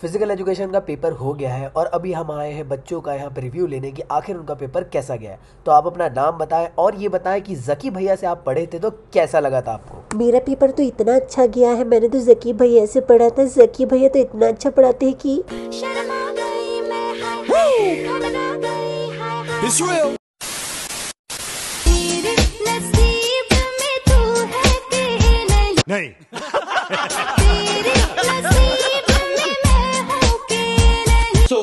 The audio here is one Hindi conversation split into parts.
फिजिकल एजुकेशन का पेपर हो गया है और अभी हम आए हैं बच्चों का यहाँ पे रिव्यू लेने की आखिर उनका पेपर कैसा गया है। तो आप अपना नाम बताएं और ये बताएं कि जकी भैया से आप पढ़े थे तो कैसा लगा था आपको। मेरा पेपर तो इतना अच्छा गया है, मैंने तो जकी भैया से पढ़ा था। जकी भैया तो इतना अच्छा पढ़ाते हैं कि नहीं।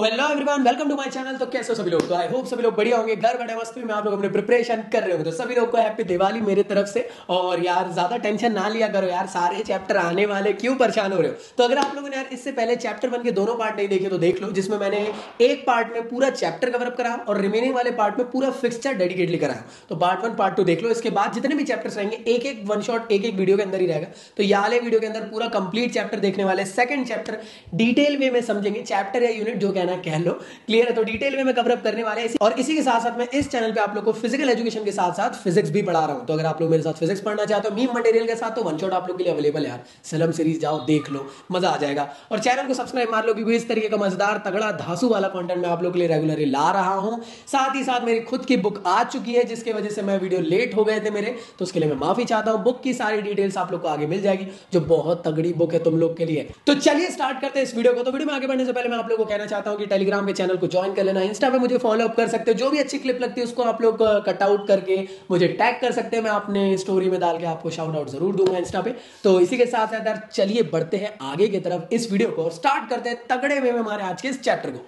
Hello everyone, welcome to my channel. तो कैसे हो सभी लोग? तो आई होप सभी लोग बढ़िया होंगे, घर बैठे मस्ती में आप लोग अपने प्रिपरेशन कर रहे होंगे। तो सभी लोग को हैप्पी दिवाली मेरे तरफ से। और यार ज्यादा टेंशन ना लिया करो यार, सारे चैप्टर आने वाले, क्यों परेशान हो रहे हो। तो अगर आप लोगों ने यार इससे पहले चैप्टर 1 के दोनों पार्ट नहीं देखे तो देख लो, जिसमें मैंने एक पार्ट में पूरा चैप्टर कवर अप करा और रिमेनिंग वाले पार्ट में पूरा फिक्सचर डेडिकेटली कराया। तो पार्ट 1 पार्ट 2 देख लो। इसके बाद जितने भी चैप्टर्स रहेंगे एक एक वन शॉट एक वीडियो के अंदर ही रहेगा। तो ये वाले वीडियो के अंदर पूरा कंप्लीट चैप्टर देखने वाले, सेकंड चैप्टर डिटेल वे में समझेंगे, चैप्टर या यूनिट जो कहना कह लो, क्लियर है। तो डिटेल में मैं कवर अप करने वाले हैं और इसी के साथ साथ मैं इस चैनल पे आप लोग को फिजिकल एजुकेशन के साथ साथ फिजिक्स भी पढ़ा रहा हूं। तो अगर आप लोग मेरे साथ फिजिक्स पढ़ना चाहते हो मीम मटेरियल के साथ, तो वन शॉट आप लोग के लिए अवेलेबल है यार। सलम सीरीज जाओ देख लो, मजा आ जाएगा। और चैनल को सब्सक्राइब मार लो, क्योंकि इस तरीके का मजेदार तगड़ा धांसू वाला कंटेंट मैं आप लोग के लिए रेगुलरली ला रहा हूं। साथ ही साथ मेरी खुद की बुक आ चुकी है, जिसकी वजह से मैं वीडियो लेट हो गए थे मेरे, तो उसके लिए मैं माफी चाहता हूं। बुक की सारी डिटेल्स आप लोग को आगे मिल जाएगी, जो बहुत तगड़ी बुक है तुम लोग के लिए। तो चलिए स्टार्ट करते हैं इस वीडियो को। तो वीडियो में आगे बढ़ने से पहले मैं आप लोगों को कहना चाहता हूं कि टेलीग्राम के चैनल को ज्वाइन कर लेना, इंस्टा पे मुझे फॉलो अप कर सकते हो, जो भी अच्छी क्लिप लगती है उसको आप लोग कट आउट करके मुझे टैग कर सकते हैं, मैं अपने स्टोरी में डाल के आपको शाउट आउट जरूर दूंगा इंस्टा पे। तो इसी के साथ साथ यार चलिए बढ़ते हैं आगे की तरफ इस वीडियो को और स्टार्ट करते हैं तगड़े वे में हमारे आज के इस चैप्टर को।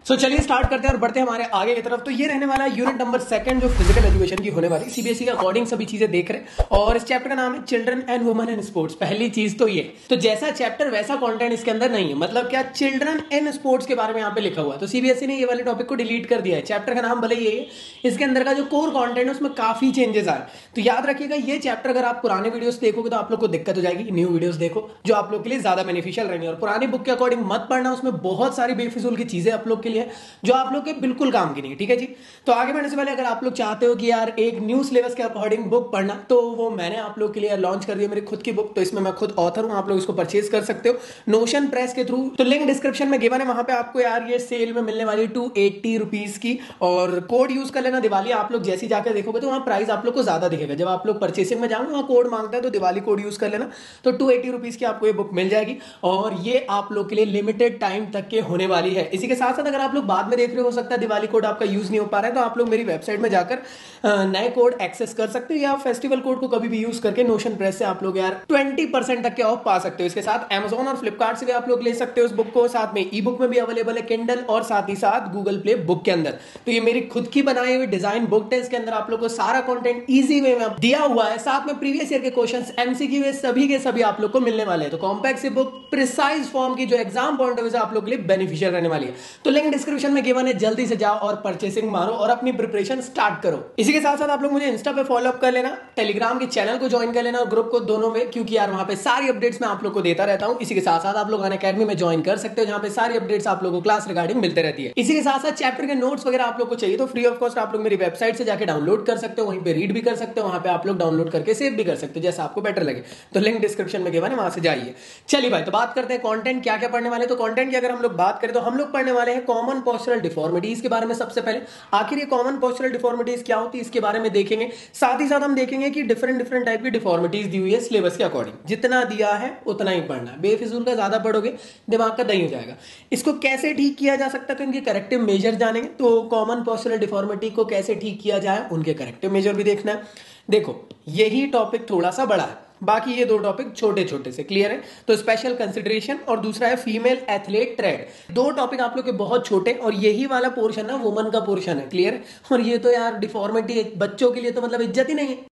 तो चलिए स्टार्ट करते हैं और बढ़ते हैं हमारे आगे की तरफ। तो ये रहने वाला है यूनिट नंबर 2 जो फिजिकल एजुकेशन की होने वाली, सीबीएसई के अकॉर्डिंग सभी चीजें देख रहे हैं। और इस चैप्टर का नाम है children and women in sports. पहली चीज तो ये, तो जैसा चैप्टर वैसा कंटेंट इसके अंदर नहीं है। मतलब क्या, चिल्ड्रन इन स्पोर्ट्स के बारे में यहाँ पे लिखा हुआ है। तो सीबीएसई ने ये वाले टॉपिक को डिलीट कर दिया है। चैप्टर का नाम भले ही है, इसके अंदर का जो कोर कॉन्टेंट है उसमें काफी चेंजेस आए। तो याद रखिएगा, ये चैप्टर अगर आप पुराने वीडियोस देखोगे तो आप लोग को दिक्कत हो जाएगी। न्यू वीडियोस देखो जो आप लोग के लिए ज्यादा बेनिफिशियल रहेंगे। और पुरानी बुक के अकॉर्डिंग मत पढ़ना, उसमें बहुत सारी बेफिजूल की चीजें आप लोग के लिए जो आप लोग के बिल्कुल काम की नहीं है। ठीक है जी। तो आगे बढ़ने से पहले अगर आप लोग चाहते हो कि यार एक न्यू सिलेबस के अकॉर्डिंग बुक पढ़ना, तो वो मैंने आप लोग के लिए लॉन्च कर दिया, मेरी खुद की बुक। तो इसमें मैं खुद ऑथर हूं, आप लोग इसको परचेज कर सकते हो नोशन प्रेस के थ्रू। तो लिंक डिस्क्रिप्शन में गिवन है, वहां पे आपको यार ये सेल में मिलने वाली 280 रुपीज की। और कोड यूज कर लेना दिवाली। आप लोग जैसे जाकर देखोगे तो वहां प्राइस आप लोग को ज्यादा दिखेगा। जब आप लोग परचेसिंग में जाओगे वहां कोड मांगता है, तो दिवाली कोड यूज कर लेना। तो 280 रुपीज की आपको ये बुक मिल जाएगी और ये आप लोग के लिए लिमिटेड टाइम तक के होने वाली है। इसी के साथ साथ अगर आप लोग बाद में देख रहे हो सकता है दिवाली कोड आपका यूज नहीं हो पा रहा है, तो आप लोग मेरी वेबसाइट में जाकर नए कोड एक्सेस कर सकते हो, या फेस्टिवल कोड को कभी भी यूज करके नोशन प्रेस से आप लोग यार 20% तक के ऑफ पा सकते हो। इसके साथ Amazon और फ्लिपकार्ट से भी आप लोग ले सकते हो इस बुक को। साथ में ई बुक में भी अवेलेबल है किंडल, और साथ ही साथ गूगल प्ले बुक के अंदर। तो ये मेरी खुद की बनाई हुई डिजाइन बुक है, इसके अंदर आप लोग को सारा कंटेंट इजी वे में दिया हुआ है। साथ में प्रीवियस ईयर के क्वेश्चंस, एमसीक्यू सभी के सभी आप लोग को मिलने वाले हैं। तो कॉम्पैक्ट सी बुक प्रिसाइज फॉर्म की, जो एग्जाम पॉइंट ऑफ व्यू से आप लोग के लिए बेनिफिशियल रहने वाली है। तो लिंक डिस्क्रिप्शन में गिवन है, जल्दी से जाओ और परचेसिंग मारो और अपनी प्रिपरेशन स्टार्ट करो। इसी के साथ साथ आप लोग मुझे इंस्टा पे फॉलो अप कर लेना, टेलीग्राम के चैनल को ज्वाइन कर लेना और ग्रुप को, दोनों में, क्योंकि यार वहां पे सारी अपडेट्स मैं आप लोग को देता रहता हूं। इसी के साथ साथ आप लोग अनअकैडमी में ज्वाइन कर सकते हो, जहां पे सारी अपडेट्स आप लोगों को क्लास रिगार्डिंग मिलते रहती है। इसी के साथ साथ चैप्टर के नोट्स वगैरह आप लोग को चाहिए तो फ्री ऑफ कॉस्ट आप लोग मेरी वेबसाइट से जाकर डाउनलोड कर सकते हो, वहीं पे रीड भी कर सकते हो, वहां पे आप लोग डाउनलोड करके सेव भी कर सकते हो, जैसा आपको बेटर लगे। तो लिंक डिस्क्रिप्शन में गिवन है, वहां से जाइए। चलिए भाई, तो बात करते हैं कंटेंट क्या क्या पढ़ने वाले। तो कंटेंट की अगर हम लोग बात करें तो हम लोग पढ़ने वाले हैं कॉमन पोस्चरल डिफॉर्मिटीज के बारे में। सबसे पहले आखिर ये कॉमन पोस्चरल डिफॉर्मिटीज क्या होती है इसके बारे में देखेंगे। साथ ही साथ हम देखेंगे कि डिफरेंट टाइप की डिफॉर्मिटीज दी हुई है सिलेबस के अकॉर्डिंग। जितना दिया है उतना ही पढ़ना है, बेफिजूल का ज्यादा पढ़ोगे दिमाग का दही हो जाएगा। इसको कैसे ठीक किया जा सकता है, तो इनके करेक्टिव मेजर जानेंगे। तो कॉमन पोस्चरल डिफॉर्मिटी को कैसे ठीक किया जाए, उनके करेक्टिव मेजर भी देखना है। देखो, यही टॉपिक थोड़ा सा बड़ा है, बाकी ये दो टॉपिक छोटे छोटे से, क्लियर है। तो स्पेशल कंसिडरेशन और दूसरा है फीमेल एथलीट ट्रेड। दो टॉपिक आप लोग के बहुत छोटे, और यही वाला पोर्शन है वुमन का पोर्शन है, क्लियर है। और ये तो यार डिफॉर्मिटी बच्चों के लिए तो मतलब इज्जत ही नहीं है।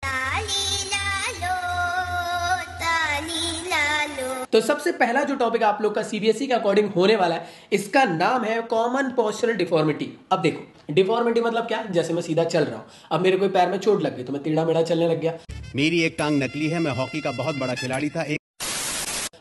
तो सबसे पहला जो टॉपिक आप लोग का सीबीएसई के अकॉर्डिंग होने वाला है, इसका नाम है कॉमन पोस्चरल डिफॉर्मिटी। अब देखो, डिफॉर्मिटी मतलब क्या, जैसे मैं सीधा चल रहा हूं, अब मेरे कोई पैर में चोट लग गई तो मैं टेढ़ा मेढ़ा चलने लग गया। मेरी एक टांग नकली है, मैं हॉकी का बहुत बड़ा खिलाड़ी था।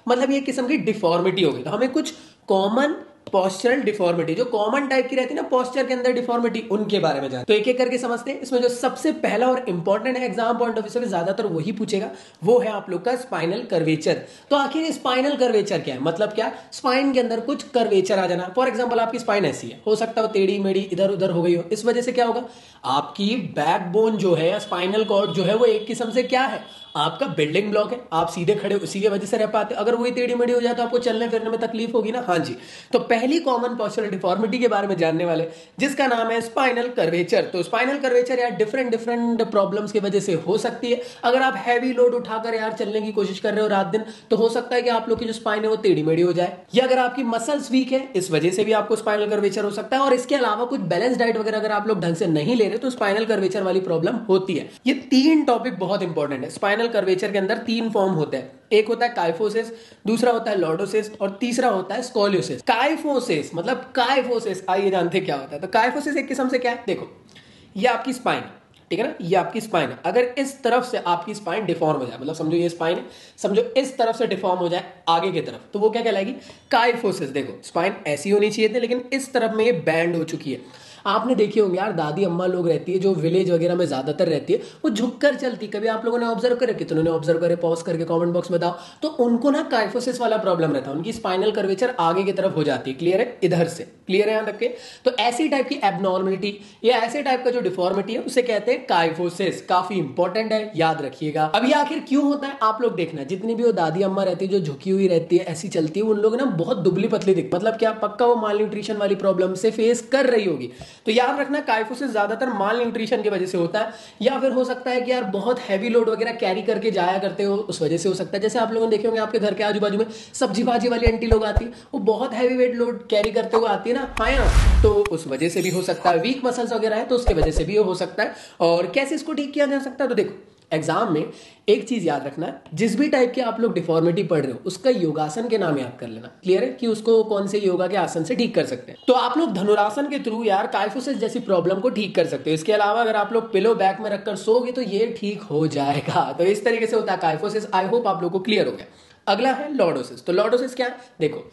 मतलब ये किस्म की डिफॉर्मिटी होगी। तो हमें कुछ कॉमन पोस्चरल डिफॉर्मिटी, जो कॉमन टाइप की रहती है ना पोस्चर के अंदर डिफॉर्मिटी, उनके बारे में जान। तो एक एक करके समझते हैं। इसमें जो सबसे पहला और इंपॉर्टेंट है एग्जाम पॉइंट ऑफ व्यू से ज्यादातर वही पूछेगा, वो है आप लोग का स्पाइनल कर्वेचर। तो आखिर स्पाइनल कर्वेचर क्या है, मतलब क्या, स्पाइन के अंदर कुछ कर्वेचर आ जाना। फॉर एग्जाम्पल आपकी स्पाइन ऐसी है, हो सकता है टेढ़ी मेढ़ी इधर उधर हो गई हो। इस वजह से क्या होगा, आपकी बैकबोन जो है, स्पाइनल कॉर्ड जो है, वो एक किस्म से क्या है, आपका बिल्डिंग ब्लॉक है। आप सीधे खड़े उसी की वजह से रह पाते। अगर वही टेढ़ी मेढ़ी हो जाए तो आपको चलने फिरने में तकलीफ होगी ना। हाँ जी, तो पहली कॉमन पोस्चरल डिफॉर्मिटी के बारे में जानने वाले, जिसका नाम है स्पाइनल कर्वेचर। तो स्पाइनल कर्वेचर यार डिफरेंट प्रॉब्लम्स की वजह से हो सकती है। अगर आप हैवी लोड उठाकर यार चलने की कोशिश कर रहे हो रात दिन, तो हो सकता है कि आप लोग की जो स्पाइन है वो टेढ़ी मेढ़ी हो जाए, या अगर आपकी मसल्स वीक है इस वजह से भी आपको स्पाइनल कर्वेचर हो सकता है। और इसके अलावा कुछ बैलेंस डाइट वगैरह अगर आप लोग ढंग से नहीं ले रहे तो स्पाइनल कर्वेचर वाली प्रॉब्लम होती है। ये तीन टॉपिक बहुत इंपॉर्टेंट है। स्पाइनल कर्वेचर के अंदर तीन फॉर्म होते हैं, एक होता है काइफोसिस, दूसरा होता है लॉर्डोसिस और तीसरा होता है स्कोलियोसिस। काइफोसिस मतलब काइफोसिस, आइए जानते क्या होता है। तो काइफोसिस एक किस्म से क्या है, देखो ये आपकी स्पाइन, ठीक है ना, ये आपकी स्पाइन है। अगर इस तरफ से आपकी स्पाइन डिफॉर्म हो जाए, मतलब समझो ये स्पाइन है, समझो इस तरफ से डिफॉर्म हो जाए आगे की तरफ, तो वो क्या कहलाएगी, काइफोसिस। देखो स्पाइन ऐसी होनी चाहिए थी, लेकिन इस तरफ में ये बैंड हो चुकी है। आपने देखी होंगे यार, दादी अम्मा लोग रहती है जो विलेज वगैरह में ज्यादातर रहती है, वो झुककर चलती। कभी आप लोगों ने ऑब्जर्व करे, कितनों ने ऑब्जर्व करे, पॉज करके कमेंट बॉक्स में बताओ। तो उनको ना काइफोसिस वाला प्रॉब्लम रहता है, उनकी स्पाइनल कर्वेचर आगे की तरफ हो जाती है। क्लियर है, इधर से क्लियर है यहाँ तक के। तो ऐसी टाइप की एबनॉर्मलिटी या ऐसे टाइप का जो डिफॉर्मिटी है उसे कहते हैं काइफोसिस। काफी इंपॉर्टेंट है, याद रखिएगा। अब ये आखिर क्यों होता है आप लोग देखना, जितनी भी वो दादी अम्मा रहती है जो झुकी हुई रहती है, ऐसी चलती है, उन लोग ना बहुत दुबली पतली दिखती, मतलब क्या पक्का वो माल न्यूट्रिशन वाली प्रॉब्लम से फेस कर रही होगी। तो याद रखना काइफोसिस ज्यादातर माल न्यूट्रिशन की वजह से होता है, या फिर हो सकता है कि यार बहुत हैवी लोड वगैरह कैरी करके जाया करते हो उस वजह से हो सकता है। जैसे आप लोगों ने देखे होंगे आपके घर के आजू बाजू में सब्जी भाजी वाली आंटी लोग आती है, वो बहुत हैवी वेट लोड कैरी करते हुए आती है ना, हाँ यार, तो उस वजह से भी हो सकता है। वीक मसल्स वगैरह है तो उसकी वजह से भी हो सकता है। और कैसे इसको ठीक किया जा सकता है, तो देखो एग्जाम में एक चीज याद रखना है, जिस भी टाइप के आप लोग डिफॉर्मिटी पढ़ रहे हो उसका योगासन के नाम याद कर लेना। क्लियर है कि उसको कौन से योगा के आसन से ठीक कर सकते हैं। तो आप लोग धनुरासन के थ्रू यार काइफोसिस जैसी प्रॉब्लम को ठीक कर सकते हो। इसके अलावा अगर आप लोग पिलो बैक में रखकर सोगे तो ये ठीक हो जाएगा। तो इस तरीके से होता है काइफोसिस। आई होप आप लोग को क्लियर हो गया। अगला है लॉर्डोसिस। तो लॉर्डोसिस क्या है, देखो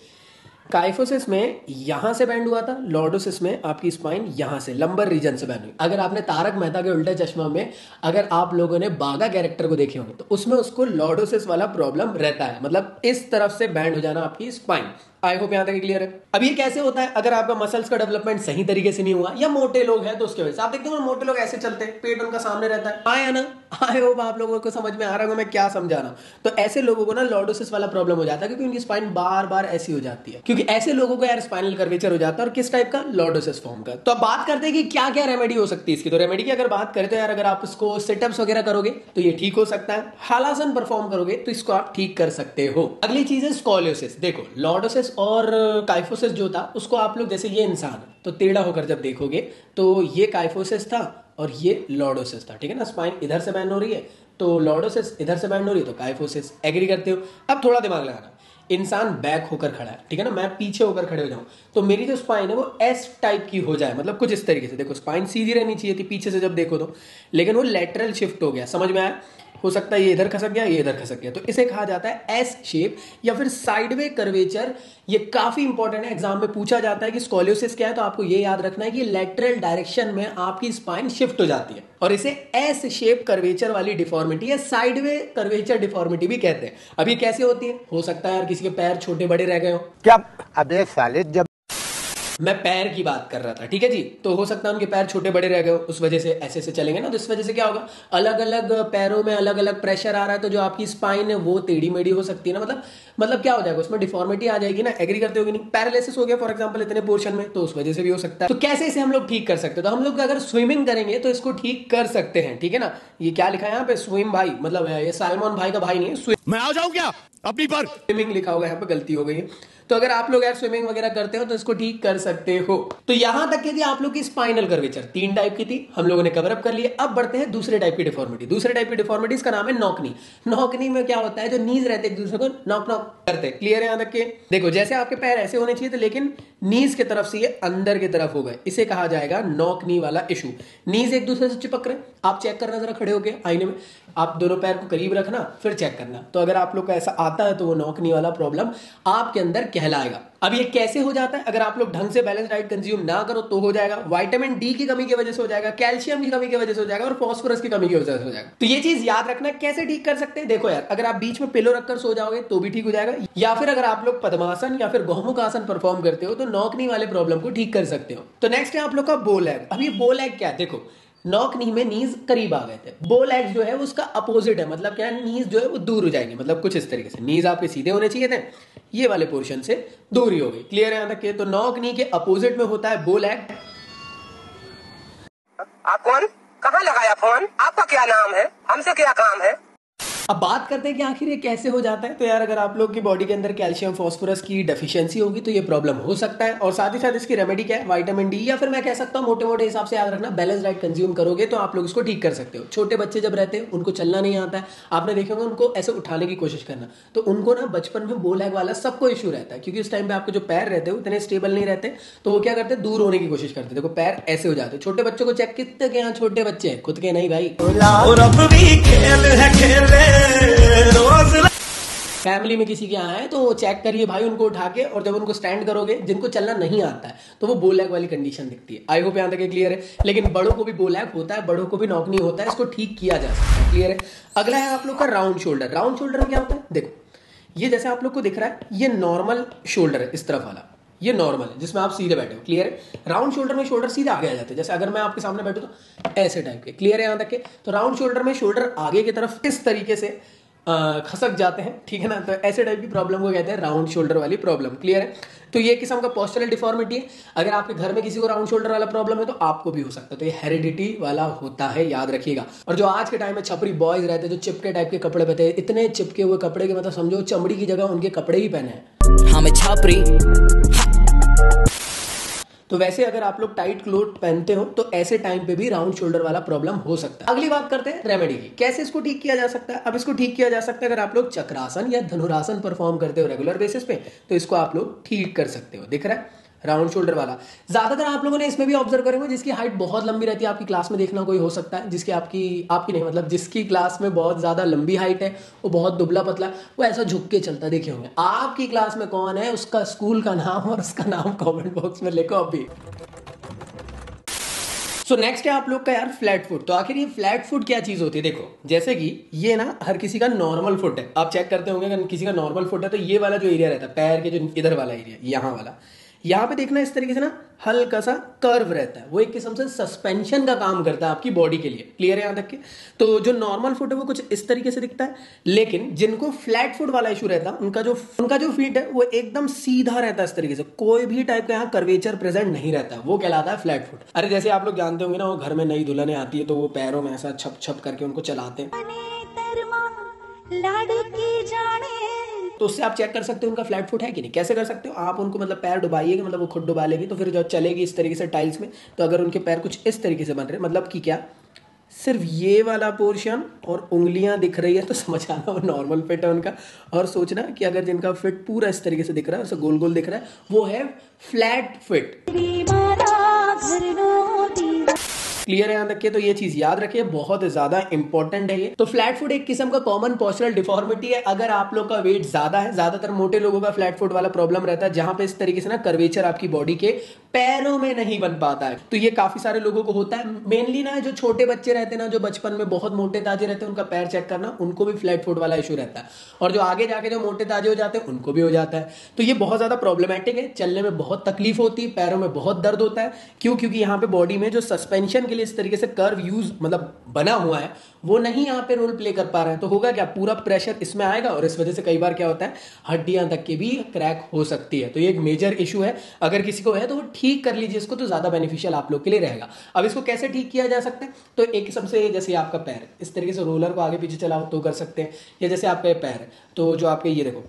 काइफोसिस में यहां से बैंड हुआ था, लॉर्डोसिस में आपकी स्पाइन यहां से लंबर रीजन से बैंड हुई। अगर आपने तारक मेहता के उल्टा चश्मा में अगर आप लोगों ने बागा कैरेक्टर को देखे होंगे तो उसमें उसको लॉर्डोसिस वाला प्रॉब्लम रहता है, मतलब इस तरफ से बैंड हो जाना आपकी स्पाइन। आई होप यहां तक क्लियर है। अब ये कैसे होता है, अगर आपका मसल्स का डेवलपमेंट सही तरीके से नहीं हुआ या मोटे लोग हैं तो उसके वजह से। आप देखते हो मोटे लोग ऐसे चलते हैं, पेट उनका सामने रहता है, आया ना। आई होप आप लोगों को समझ में आ रहा है मैं क्या समझा रहा हूं। तो ऐसे लोगों को ना लॉर्डोसिस वाला प्रॉब्लम हो जाता है, क्योंकि उनकी स्पाइन बार बार ऐसी हो जाती है। क्योंकि ऐसे लोगों को यार स्पाइनल कर्वेचर हो जाता है, और किस टाइप का, लॉर्डोसिस फॉर्म का। तो अब बात करते हैं कि क्या क्या रेमेडी हो सकती है इसकी। तो रेमेडी की अगर बात करें तो यार अगर आप इसको सिटअप्स वगैरह करोगे तो ये ठीक हो सकता है, हलासन परफॉर्म करोगे तो इसको आप ठीक कर सकते हो। अगली चीज है स्कोलियोसिस। देखो लॉर्डोसिस और काइफोसिस जो था उसको आप लोग, जैसे ये इंसान तो टेढ़ा होकर जब देखोगे तो ये काइफोसिस था और ये लॉर्डोसिस था, ठीक है ना। स्पाइन इधर से बैंड हो रही है तो लॉर्डोसिस, इधर से बैंड हो रही है तो काइफोसिस। एग्री करते हो। अब थोड़ा दिमाग लगाना, इंसान बैक होकर खड़ा है, ठीक है ना, मैं पीछे होकर खड़े हो जाऊं तो मेरी जो स्पाइन है वो एस टाइप की हो जाए, मतलब कुछ इस तरीके से। देखो स्पाइन सीधी रहनी चाहिए थी पीछे से जब देखो तो, लेकिन वो लेटरल शिफ्ट हो गया, समझ में आया। हो सकता है ये इधर खसक गया, ये इधर खसक गया, तो इसे कहा जाता है एस शेप या फिर साइडवे कर्वेचर। ये काफी इंपॉर्टेंट है, एग्जाम में पूछा जाता है कि स्कोलियोसिस क्या है, तो आपको ये याद रखना है कि लेटरल डायरेक्शन में आपकी स्पाइन शिफ्ट हो जाती है, और इसे एस शेप कर्वेचर वाली डिफॉर्मिटी या साइडवे कर्वेचर डिफॉर्मिटी भी कहते हैं। अब ये कैसे होती है, हो सकता है यार किसी के पैर छोटे बड़े रह गए हो। क्या अबे साले, जब मैं पैर की बात कर रहा था, ठीक है जी, तो हो सकता है उनके पैर छोटे बड़े रह गए, उस वजह से ऐसे से चलेंगे ना, तो इस वजह से क्या होगा, अलग अलग पैरों में अलग अलग प्रेशर आ रहा है, तो जो आपकी स्पाइन है वो टेढ़ी मेढ़ी हो सकती है ना, मतलब क्या हो जाएगा, उसमें डिफॉर्मिटी आ जाएगी ना। एग्री करते हो कि नहीं, पैरालिसिस हो गया फॉर एग्जांपल इतने पोर्शन में, तो उस वजह से भी हो सकता है। तो कैसे इसे हम लोग ठीक कर सकते हैं, तो हम लोग अगर स्विमिंग करेंगे तो इसको ठीक कर सकते हैं, ठीक है ना। ये क्या लिखा है यहाँ पे, स्विम भाई, मतलब ये सालमन भाई का भाई नहीं है, मैं आ जाऊं क्या अपनी पर, स्विमिंग लिखा होगा यहाँ पे, गलती हो गई है। तो अगर आप लोग यार स्विमिंग वगैरह करते हो तो इसको ठीक कर सकते हो। तो यहां तक कि आप लोग की स्पाइनल कर्वेचर 3 टाइप की थी, हम लोगों ने कवर अप कर लिया। अब बढ़ते हैं दूसरे टाइप की डिफॉर्मिटी। दूसरे टाइप की डिफॉर्मिटीज का नाम है नॉकनी। नॉकनी में क्या होता है, जो नीज रहते हैं एक दूसरे को नॉक नॉक करते। क्लियर है यहाँ तक के? देखो जैसे आपके पैर ऐसे होने चाहिए थे, लेकिन नीज की तरफ से ये अंदर की तरफ हो गए, इसे कहा जाएगा नॉक नी वाला इशू। नीज एक दूसरे से चिपक रहे, आप चेक करना जरा खड़े होके आईने में, आप दोनों पैर को करीब रखना फिर चेक करना। तो अगर आप लोग को ऐसा आता है तो वो नॉक नी वाला प्रॉब्लम आपके अंदर कहलाएगा। अब ये कैसे हो जाता है? अगर आप लोग ढंग से बैलेंस डाइट कंज्यूम ना करो तो हो जाएगा। विटामिन डी की कमी की वजह से हो जाएगा, कैल्शियम की कमी की वजह से हो जाएगा, और फास्फोरस की कमी की वजह से हो जाएगा। तो ये चीज याद रखना। कैसे ठीक कर सकते हैं? देखो यार, अगर आप बीच में पिलो रखकर सो जाओगे तो भी ठीक हो जाएगा, या फिर अगर आप लोग पद्मासन या फिर गौमुख आसन परफॉर्म करते हो तो नॉक नी वाले प्रॉब्लम को ठीक कर सकते हो। तो नेक्स्ट है आप लोग का बो लैग। अब ये बो लैग क्या है? देखो नॉक नी में नीज करीब आ गए थे, बो लेग्स जो है उसका अपोजिट है, मतलब क्या है, नीज जो है वो दूर हो जाएंगे। मतलब कुछ इस तरीके से नीज आपके सीधे होने चाहिए थे, ये वाले पोर्शन से दूर ही हो गई। क्लियर है यहाँ तक के? तो नॉक नी के अपोजिट में होता है बो लैग। आप कौन? कहाँ लगाया फोन? आपका क्या नाम है? हमसे क्या काम है? अब बात करते हैं कि आखिर ये कैसे हो जाता है। तो यार अगर आप लोग की बॉडी के अंदर कैल्शियम फास्फोरस की डेफिशिएंसी होगी तो ये प्रॉब्लम हो सकता है, और साथ ही साथ इसकी रेमेडी क्या है? विटामिन डी, या फिर मैं कह सकता हूँ मोटे मोटे हिसाब से याद रखना, बैलेंस डाइट कंज्यूम करोगे तो आप लोग इसको ठीक कर सकते हो। छोटे बच्चे जब रहते हैं उनको चलना नहीं आता है, आपने देखा होगा उनको ऐसे उठाने की कोशिश करना, तो उनको ना बचपन में बो लैग वाला सबको इशू रहता है, क्योंकि उस टाइम पे आपके जो पैर रहते हैं उतने स्टेबल नहीं रहते, तो वो क्या करते हैं, दूर होने की कोशिश करते हैं। देखो पैर ऐसे हो जाते हैं। छोटे बच्चों को चेक, कितने के यहाँ छोटे बच्चे हैं, खुद के नहीं भाई, फैमिली में किसी के यहाँ है तो वो चेक करिए भाई उनको उठा के, और जब उनको स्टैंड करोगे, जिनको चलना नहीं आता है तो वो बो लैग वाली कंडीशन दिखती है। आई होप यहाँ तक क्लियर है। लेकिन बड़ों को भी बो लैग होता है, बड़ों को भी नॉक नहीं होता है, इसको ठीक किया जा सकता है। क्लियर है? अगला है आप लोग का राउंड शोल्डर। राउंड शोल्डर में क्या होता है? देखो ये जैसे आप लोग को दिख रहा है, ये नॉर्मल शोल्डर है, इस तरफ वाला ये नॉर्मल है जिसमें आप सीधे बैठे हो। क्लियर है? राउंड शोल्डर में शोल्डर सीधे आगे आ जाते हैं, जैसे अगर मैं आपके सामने बैठूं तो ऐसे टाइप के। क्लियर है यहाँ तक के? तो राउंड शोल्डर में शोल्डर आगे की तरफ इस तरीके से खसक जाते हैं, ठीक है ना, तो ऐसे टाइप की प्रॉब्लम को कहते हैं राउंड शोल्डर वाली प्रॉब्लम। क्लियर है? तो ये किस्म का पोस्चरल डिफॉर्मिटी है। अगर आपके घर में किसी को राउंड शोल्डर वाला प्रॉब्लम है तो आपको भी हो सकता है, तो ये हेरिडिटी वाला होता है, याद रखिएगा। और जो आज के टाइम में छपरी बॉयज रहते हैं जो चिपके टाइप के कपड़े पहनते हैं, इतने चिपके हुए कपड़े के मतलब समझो चमड़ी की जगह उनके कपड़े ही पहने हैं, हमें छपरी। तो वैसे अगर आप लोग टाइट क्लोथ पहनते हो तो ऐसे टाइम पे भी राउंड शोल्डर वाला प्रॉब्लम हो सकता है। अगली बात करते हैं रेमेडी की, कैसे इसको ठीक किया जा सकता है। अब इसको ठीक किया जा सकता है अगर आप लोग चक्रासन या धनुरासन परफॉर्म करते हो रेगुलर बेसिस पे, तो इसको आप लोग ठीक कर सकते हो। दिख रहा है राउंड शोल्डर वाला? ज्यादातर आप लोगों ने इसमें भी ऑब्जर्व करेंगे जिसकी हाइट बहुत लंबी रहती है, आपकी क्लास में देखना कोई हो सकता है जिसकी आपकी नहीं, मतलब जिसकी क्लास में बहुत ज्यादा लंबी हाइट है, वो बहुत दुबला पतला, वो ऐसा झुक के चलता देखे होंगे। आपकी क्लास में कौन है, उसका स्कूल का नाम और उसका नाम कॉमेंट बॉक्स में लिखो अभी। सो नेक्स्ट है आप लोग का यार फ्लैट फुट। तो आखिर ये फ्लैट फुट क्या चीज होती है? देखो जैसे कि ये ना हर किसी का नॉर्मल फुट है, आप चेक करते होंगे अगर किसी का नॉर्मल फुट है तो ये वाला जो एरिया रहता है पैर के, जो इधर वाला एरिया, यहाँ वाला, यहाँ पे देखना इस तरीके से ना हल्का सा कर्व रहता है, वो एक किस्म से सस्पेंशन का काम करता है आपकी बॉडी के लिए। क्लियर है यहाँ तक के? तो जो नॉर्मल फुट है वो कुछ इस तरीके से दिखता है, लेकिन जिनको फ्लैट फुट वाला इशू रहता है उनका जो फीट है वो एकदम सीधा रहता है इस तरीके से, कोई भी टाइप का यहाँ कर्वेचर प्रेजेंट नहीं रहता है, वो कहलाता है फ्लैट फुट। अरे जैसे आप लोग जानते होंगे ना, वो घर में नई दुल्हने आती है तो वो पैरों में ऐसा छप छप करके उनको चलाते हैं, तो उससे आप चेक कर सकते हो उनका फ्लैट फुट है कि नहीं। कैसे कर सकते हो? आप उनको मतलब पैर डुबाइएगा, मतलब वो खुद डुबा लेगी तो फिर जब चलेगी इस तरीके से टाइल्स में, तो अगर उनके पैर कुछ इस तरीके से बन रहे, मतलब कि क्या सिर्फ ये वाला पोर्शन और उंगलियां दिख रही है, तो समझ आना वो नॉर्मल फिट है उनका। और सोचना कि अगर जिनका फिट पूरा इस तरीके से दिख रहा है, उसे गोल गोल दिख रहा है, वो है फ्लैट फिट। क्लियर है यहाँ तक के? तो ये चीज याद रखिए, बहुत ज्यादा इंपॉर्टेंट है ये। तो फ्लैट फुट एक किस्म का कॉमन पोस्चरल डिफॉर्मिटी है। अगर आप लोग का वेट ज्यादा है, ज्यादातर मोटे लोगों का फ्लैट फुट वाला प्रॉब्लम रहता है, जहां पे इस तरीके से ना कर्वेचर आपकी बॉडी के पैरों में नहीं बन पाता है, तो ये काफी सारे लोगों को होता है। मेनली ना जो छोटे बच्चे रहते हैं ना, जो बचपन में बहुत मोटे ताजे रहते हैं, उनका पैर चेक करना, उनको भी फ्लैट फुट वाला इशू रहता है, और जो आगे जाके जो मोटे ताजे हो जाते हैं उनको भी हो जाता है। तो ये बहुत ज्यादा प्रॉब्लमैटिक है, चलने में बहुत तकलीफ होती है, पैरों में बहुत दर्द होता है। क्यों? क्योंकि यहाँ पे बॉडी में जो सस्पेंशन के लिए इस तरीके से कर्व यूज मतलब बना हुआ है, वो नहीं यहाँ पे रोल प्ले कर पा रहे हैं, तो होगा क्या, पूरा प्रेशर इसमें आएगा, और इस वजह से कई बार क्या होता है, हड्डियां तक की भी क्रैक हो सकती है। तो ये एक मेजर इशू है, अगर किसी को है तो वो ठीक कर लीजिए इसको, तो ज्यादा बेनिफिशियल आप लोग के लिए रहेगा। अब इसको कैसे ठीक किया जा सकता है? तो एक किस्म से जैसे आपका पैर इस तरीके से रोलर को आगे पीछे चलाओ तो कर सकते हैं, या जैसे आपका पैर है तो जो आपके ये देखो,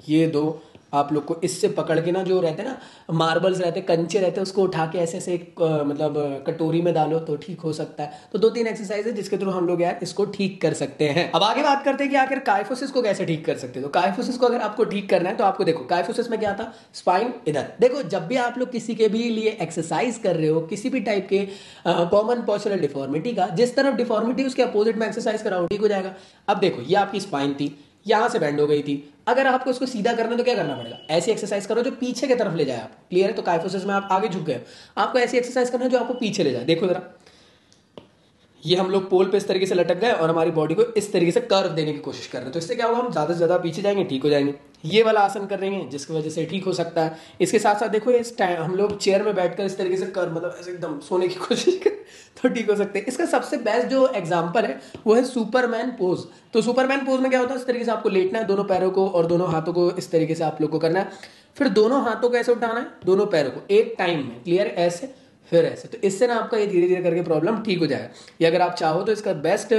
ये दो आप लोग को इससे पकड़ के ना, जो रहते हैं ना मार्बल्स रहते हैं, कंचे रहते हैं, उसको उठा के ऐसे ऐसे मतलब कटोरी में डालो तो ठीक हो सकता है। तो 2-3 एक्सरसाइज है जिसके थ्रू हम लोग यार इसको ठीक कर सकते हैं। अब आगे बात करते हैं कि आखिर काइफोसिस को कैसे ठीक कर सकते हैं। तो काइफोसिस को अगर आपको ठीक करना है तो आपको देखो, काइफोसिस में क्या था, स्पाइन इधर। देखो जब भी आप लोग किसी के भी लिए एक्सरसाइज कर रहे हो, किसी भी टाइप के कॉमन पोस्चरल डिफॉर्मिटी का, जिस तरफ डिफॉर्मिटी उसके अपोजिट में एक्सरसाइज कराओ ठीक हो जाएगा। अब देखो ये आपकी स्पाइन थी, यहां से बेंड हो गई थी, अगर आपको इसको सीधा करना है तो क्या करना पड़ेगा, ऐसी एक्सरसाइज करो जो पीछे की तरफ ले जाए आप। क्लियर है? तो काइफोसिस में आप आगे झुक गए, आपको ऐसी एक्सरसाइज करना है जो आपको पीछे ले जाए। देखो जरा, ये हम लोग पोल पे इस तरीके से लटक गए और हमारी बॉडी को इस तरीके से कर्व देने की कोशिश कर रहे हैं। तो इससे क्या होगा, हम ज्यादा से ज्यादा पीछे जाएंगे, ठीक हो जाएंगे। ये वाला आसन कर रहे हैं जिसकी वजह से ठीक हो सकता है। इसके साथ साथ देखो इस टाइम हम लोग चेयर में बैठकर इस तरीके से कर्व, मतलब ऐसे एकदम सोने की कोशिश कर तो ठीक हो सकते हैं। इसका सबसे बेस्ट जो एग्जांपल है वो है सुपरमैन पोज। तो सुपरमैन पोज में क्या होता है, इस तरीके से आपको लेटना है, दोनों पैरों को और दोनों हाथों को इस तरीके से आप लोग को करना है। फिर दोनों हाथों को ऐसे उठाना है, दोनों पैरों को एक टाइम में। क्लियर? ऐसे फिर ऐसे। तो इससे ना आपका ये धीरे धीरे करके प्रॉब्लम ठीक हो जाएगा। ये अगर आप चाहो तो इसका बेस्ट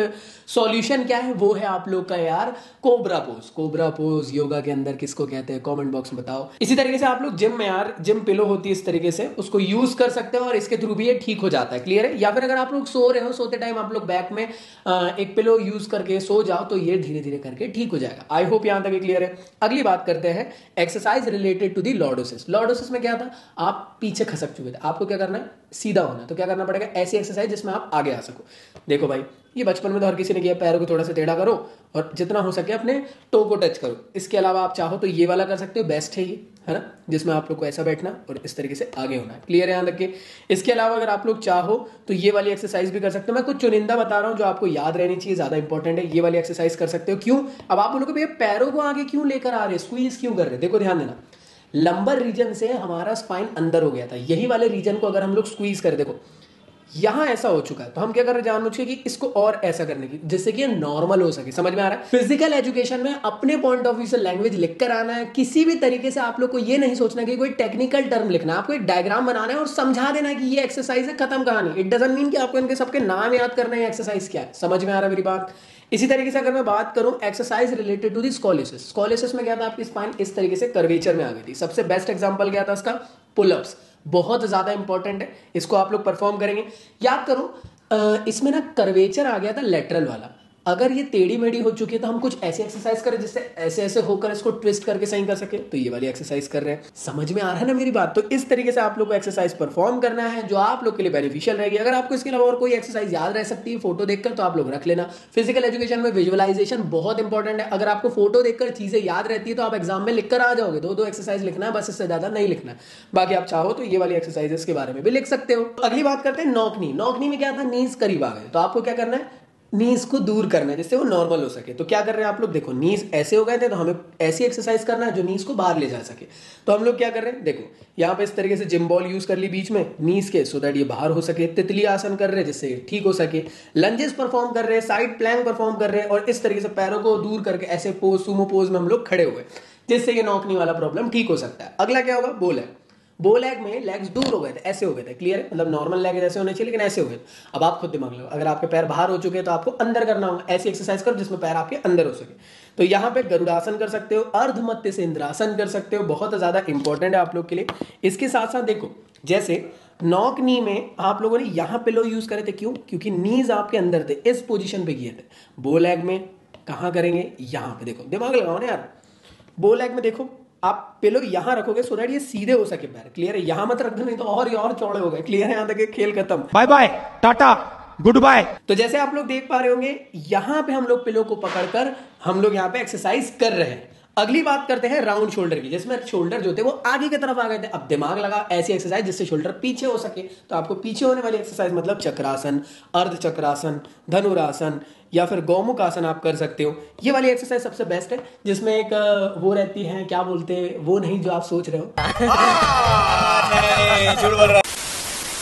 सॉल्यूशन क्या है, वो है आप लोग का यार cobra pose. Cobra pose yoga के अंदर किसको कहते हैं, कमेंट बॉक्स में बताओ। इसी तरीके से आप लोग जिम में यार, जिम पिलो होती है इस तरीके से, उसको यूज कर सकते हो और इसके थ्रू भी ये ठीक हो जाता है। क्लियर है? या फिर अगर आप लोग सो रहे हो, सोते टाइम आप लोग बैक में एक पिलो यूज करके सो जाओ तो ये धीरे धीरे करके ठीक हो जाएगा। आई होप यहां तक क्लियर है। अगली बात करते हैं exercise related to the lordosis. Lordosis में क्या था, आप पीछे खसक चुके थे, आपको क्या करना है, सीधा होना है। तो क्या करना पड़ेगा, ऐसी एक्सरसाइज जिसमें आप आगे आ सको। देखो भाई, ये बचपन में तो हर किसी ने किया, पैरों को थोड़ा सा टेढ़ा करो और जितना हो सके अपने टो को टच करो। इसके अलावा आप चाहो तो ये वाला कर सकते हो, बेस्ट है ये, है ना, जिसमें आप लोग को ऐसा बैठना और इस तरीके से आगे होना है। क्लियर है? यहाँ तक के। इसके अलावा अगर आप लोग चाहो तो ये वाली एक्सरसाइज भी कर सकते हो। मैं कुछ चुनिंदा बता रहा हूँ जो आपको याद रहनी चाहिए, ज्यादा इंपॉर्टेंट है। ये वाली एक्सरसाइज कर सकते हो। क्यों? अब आप बोलोगे भैया पैरों को आगे क्यों लेकर आ रहे, स्क्वीज क्यों कर रहे? देखो ध्यान देना, लंबर रीजन से हमारा स्पाइन अंदर हो गया था, यही वाले रीजन को अगर हम लोग स्क्वीज करें, देखो यहां ऐसा हो चुका है, तो हम क्या कर रहे हैं जानबूझ के कि इसको और ऐसा करने की, जिससे कि नॉर्मल हो सके। समझ में आ रहा है? फिजिकल एजुकेशन में अपने पॉइंट ऑफ व्यू से लैंग्वेज लिखकर आना है। किसी भी तरीके से आप लोग को ये नहीं सोचना कि कोई टेक्निकल टर्म लिखना है, आपको एक डायग्राम बनाना है और समझा देना है कि ये एक्सरसाइज है, खत्म कहानी। इट डजंट मीन कि आपको इनके सबके नाम याद करना है, एक्सरसाइज क्या है। समझ में आ रहा है मेरी बात? इसी तरीके से अगर मैं बात करूं exercise related to the scoliosis. Scoliosis में क्या था, आपकी स्पाइन इस तरीके से कर्वेचर में आ गई थी। सबसे बेस्ट एग्जांपल क्या था इसका, पुलअप्स। बहुत ज्यादा इंपॉर्टेंट है, इसको आप लोग परफॉर्म करेंगे। याद करो इसमें ना कर्वेचर आ गया था लेटरल वाला। अगर ये टेढ़ी मेढ़ी हो चुकी है तो हम कुछ ऐसी एक्सरसाइज करें जिससे ऐसे ऐसे होकर इसको ट्विस्ट करके सही कर सके। तो ये वाली एक्सरसाइज कर रहे हैं। समझ में आ रहा है ना मेरी बात? तो इस तरीके से आप लोग को एक्सरसाइज परफॉर्म करना है जो आप लोग के लिए बेनिफिशियल रहेगी। अगर आपको इसके अलावा और कोई एक्सरसाइज याद रह सकती है फोटो देखकर तो आप लोग रख लेना। फिजिकल एजुकेशन में विजुअलाइजेशन बहुत इंपॉर्टेंट है। अगर आपको फोटो देखकर चीजें याद रहती है तो आप एग्जाम में लिखकर आ जाओगे। 2-2 एक्सरसाइज लिखना है बस, इससे ज्यादा नहीं लिखना है। बाकी आप चाहो तो ये वाली एक्सरसाइजेस के बारे में भी लिख सकते हो। अगली बात करते हैं नॉक नी। नॉक नी में क्या था, नीज करीब आ गए, तो आपको क्या करना है, नीज को दूर करना है जिससे वो नॉर्मल हो सके। तो क्या कर रहे हैं आप लोग, देखो नीज ऐसे हो गए थे तो हमें ऐसी एक्सरसाइज करना है जो नीज को बाहर ले जा सके। तो हम लोग क्या कर रहे हैं, देखो यहाँ पे इस तरीके से जिम बॉल यूज कर ली बीच में नीज के, सो दैट ये बाहर हो सके। तितली आसन कर रहे हैं जिससे ठीक हो सके। लंजेस परफॉर्म कर रहे हैं, साइड प्लैंक परफॉर्म कर रहे हैं और इस तरीके से पैरों को दूर करके ऐसे पोज, सुमो पोज में हम लोग खड़े हुए, जिससे ये नॉक नी वाला प्रॉब्लम ठीक हो सकता है। अगला क्या होगा, बो लेग। बो लेग में लेग्स दूर हो गए थे, ऐसे हो गए थे। क्लियर है? मतलब नॉर्मल लेग जैसे होने चाहिए लेकिन ऐसे हो गए। अब आप खुद दिमाग लगाओ, अगर आपके पैर बाहर हो चुके हैं तो आपको अंदर करना होगा। ऐसी एक्सरसाइज करो जिसमें पैर आपके अंदर हो सके। तो यहाँ पे गरुड़ासन कर सकते हो, अर्धमध्य से इंद्रासन कर सकते हो, बहुत ज्यादा इंपॉर्टेंट है आप लोग के लिए। इसके साथ साथ देखो, जैसे नॉक नी में आप लोगों ने यहाँ पिलो यूज करे थे, क्यों? क्योंकि नीज आपके अंदर थे, इस पोजिशन पे किए थे। बो लेग में कहाँ करेंगे, यहाँ पे। देखो दिमाग लगाओ ना यार, बो लेग में देखो आप पिलो यहां रखोगे सो दैट ये सीधे हो सके पैर। क्लियर है? यहां मत रख दो नहीं तो और चौड़े हो गए। क्लियर है? यहां तक खेल खत्म, bye bye tata goodbye. तो जैसे आप लोग देख पा रहे होंगे यहां पे हम लोग पिलो को पकड़कर हम लोग यहां पे एक्सरसाइज कर रहे हैं। अगली बात करते हैं राउंड शोल्डर की, जिसमें शोल्डर जो थे वो आगे की तरफ आ गए थे। अब दिमाग लगा ऐसी एक्सरसाइज जिससे शोल्डर पीछे हो सके। तो आपको पीछे होने वाली एक्सरसाइज मतलब चक्रासन, अर्ध चक्रासन, धनुरासन या फिर गौमुख आसन आप कर सकते हो। ये वाली एक्सरसाइज सबसे बेस्ट है, जिसमें एक वो रहती है, क्या बोलते हैं वो, नहीं जो आप सोच रहे हो,